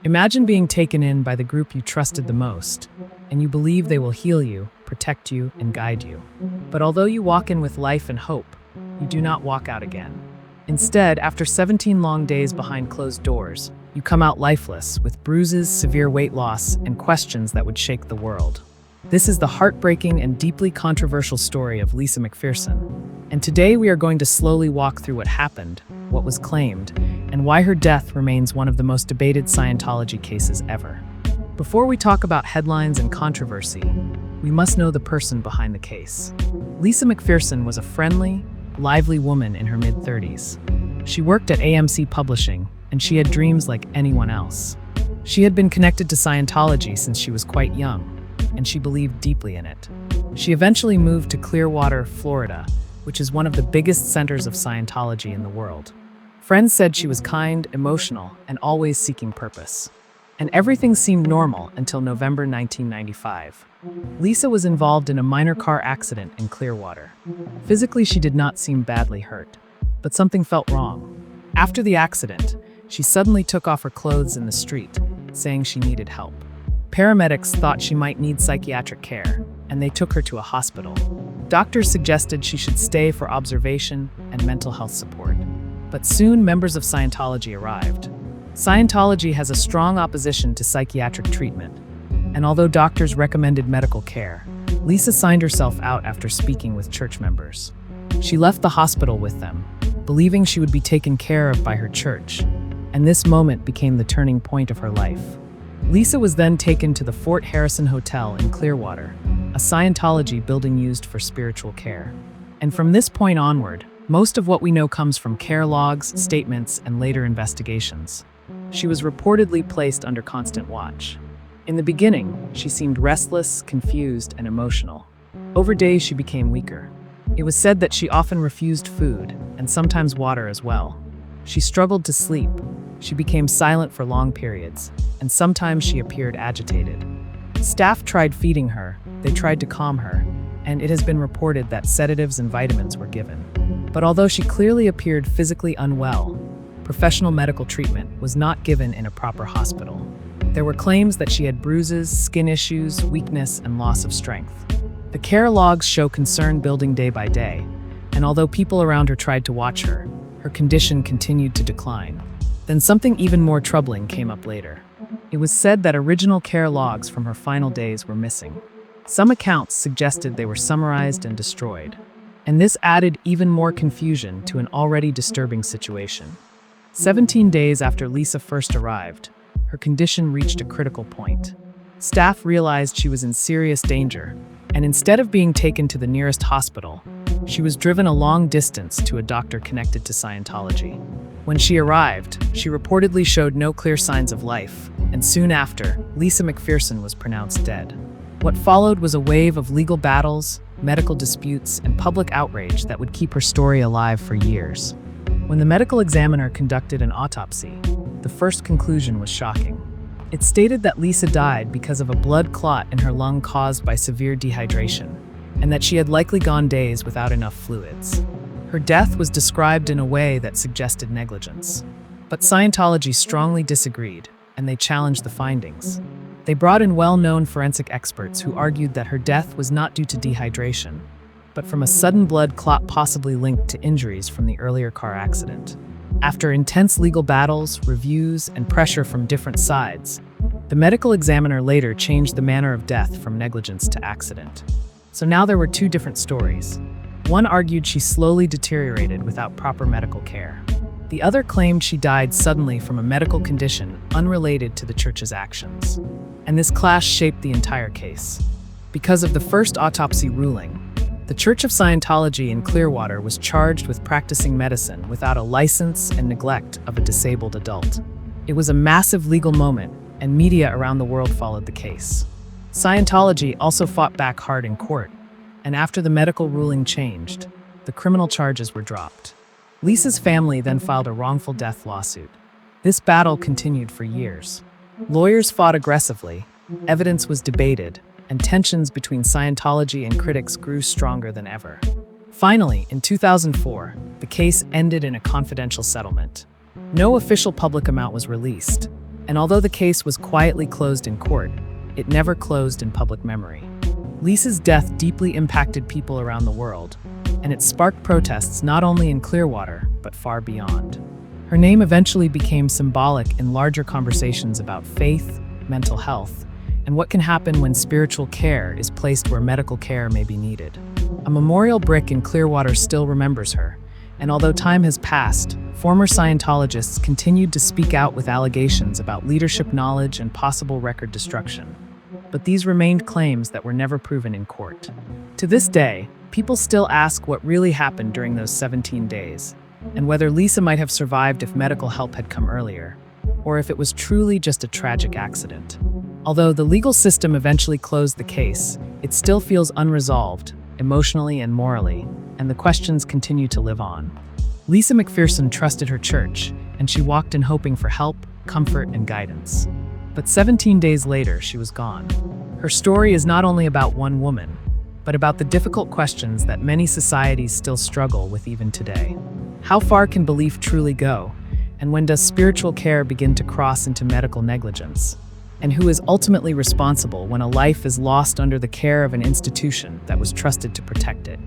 Imagine being taken in by the group you trusted the most, and you believe they will heal you, protect you, and guide you. But although you walk in with life and hope, you do not walk out again. Instead, after 17 long days behind closed doors, you come out lifeless, with bruises, severe weight loss, and questions that would shake the world. This is the heartbreaking and deeply controversial story of Lisa McPherson. And today we are going to slowly walk through what happened, what was claimed, and why her death remains one of the most debated Scientology cases ever. Before we talk about headlines and controversy, we must know the person behind the case. Lisa McPherson was a friendly, lively woman in her mid-30s. She worked at AMC Publishing, and she had dreams like anyone else. She had been connected to Scientology since she was quite young, and she believed deeply in it. She eventually moved to Clearwater, Florida, which is one of the biggest centers of Scientology in the world. Friends said she was kind, emotional, and always seeking purpose. And everything seemed normal until November 1995. Lisa was involved in a minor car accident in Clearwater. Physically, she did not seem badly hurt, but something felt wrong. After the accident, she suddenly took off her clothes in the street, saying she needed help. Paramedics thought she might need psychiatric care, and they took her to a hospital. Doctors suggested she should stay for observation and mental health support. But soon, members of Scientology arrived. Scientology has a strong opposition to psychiatric treatment, and although doctors recommended medical care, Lisa signed herself out after speaking with church members. She left the hospital with them, believing she would be taken care of by her church, and this moment became the turning point of her life. Lisa was then taken to the Fort Harrison Hotel in Clearwater, a Scientology building used for spiritual care. And from this point onward, most of what we know comes from care logs, statements, and later investigations. She was reportedly placed under constant watch. In the beginning, she seemed restless, confused, and emotional. Over days, she became weaker. It was said that she often refused food, and sometimes water as well. She struggled to sleep. She became silent for long periods, and sometimes she appeared agitated. Staff tried feeding her, they tried to calm her, and it has been reported that sedatives and vitamins were given. But although she clearly appeared physically unwell, professional medical treatment was not given in a proper hospital. There were claims that she had bruises, skin issues, weakness, and loss of strength. The care logs show concern building day by day, and although people around her tried to watch her, her condition continued to decline. Then something even more troubling came up later. It was said that original care logs from her final days were missing. Some accounts suggested they were summarized and destroyed, and this added even more confusion to an already disturbing situation. 17 days after Lisa first arrived, her condition reached a critical point. Staff realized she was in serious danger, and instead of being taken to the nearest hospital, she was driven a long distance to a doctor connected to Scientology. When she arrived, she reportedly showed no clear signs of life, and soon after, Lisa McPherson was pronounced dead. What followed was a wave of legal battles, medical disputes, and public outrage that would keep her story alive for years. When the medical examiner conducted an autopsy, the first conclusion was shocking. It stated that Lisa died because of a blood clot in her lung caused by severe dehydration, and that she had likely gone days without enough fluids. Her death was described in a way that suggested negligence. But Scientology strongly disagreed, and they challenged the findings. They brought in well-known forensic experts who argued that her death was not due to dehydration, but from a sudden blood clot possibly linked to injuries from the earlier car accident. After intense legal battles, reviews, and pressure from different sides, the medical examiner later changed the manner of death from negligence to accident. So now there were two different stories. One argued she slowly deteriorated without proper medical care. The other claimed she died suddenly from a medical condition unrelated to the church's actions. And this clash shaped the entire case. Because of the first autopsy ruling, the Church of Scientology in Clearwater was charged with practicing medicine without a license and neglect of a disabled adult. It was a massive legal moment, and media around the world followed the case. Scientology also fought back hard in court, and after the medical ruling changed, the criminal charges were dropped. Lisa's family then filed a wrongful death lawsuit. This battle continued for years. Lawyers fought aggressively, evidence was debated, and tensions between Scientology and critics grew stronger than ever. Finally, in 2004, the case ended in a confidential settlement. No official public amount was released, And although the case was quietly closed in court, it never closed in public memory. Lisa's death deeply impacted people around the world, and it sparked protests not only in Clearwater, but far beyond. Her name eventually became symbolic in larger conversations about faith, mental health, and what can happen when spiritual care is placed where medical care may be needed. A memorial brick in Clearwater still remembers her, and although time has passed, former Scientologists continued to speak out with allegations about leadership knowledge and possible record destruction. But these remained claims that were never proven in court. To this day, people still ask what really happened during those 17 days, and whether Lisa might have survived if medical help had come earlier, or if it was truly just a tragic accident. Although the legal system eventually closed the case, it still feels unresolved, emotionally and morally, and the questions continue to live on. Lisa McPherson trusted her church, and she walked in hoping for help, comfort, and guidance. But 17 days later, she was gone. Her story is not only about one woman, but about the difficult questions that many societies still struggle with even today. How far can belief truly go? And when does spiritual care begin to cross into medical negligence? And who is ultimately responsible when a life is lost under the care of an institution that was trusted to protect it?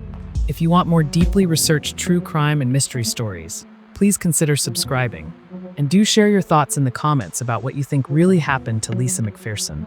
If you want more deeply researched true crime and mystery stories, please consider subscribing. And do share your thoughts in the comments about what you think really happened to Lisa McPherson.